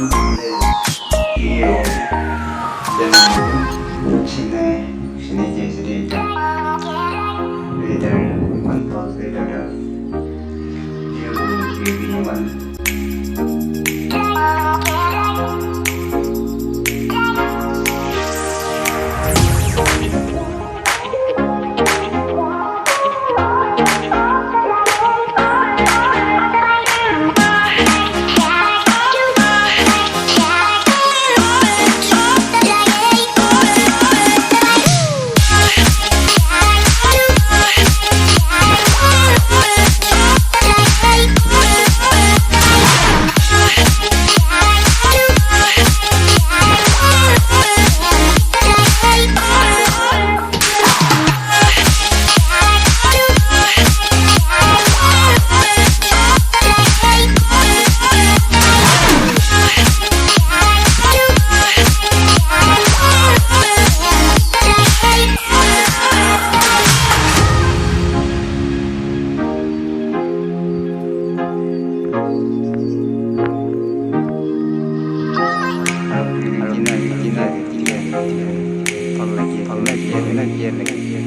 Io sini sini later 1 month later you give me one. Gina, Gina, Gina, Gina, Gina, Gina, Gina, Gina, Gina, Gina,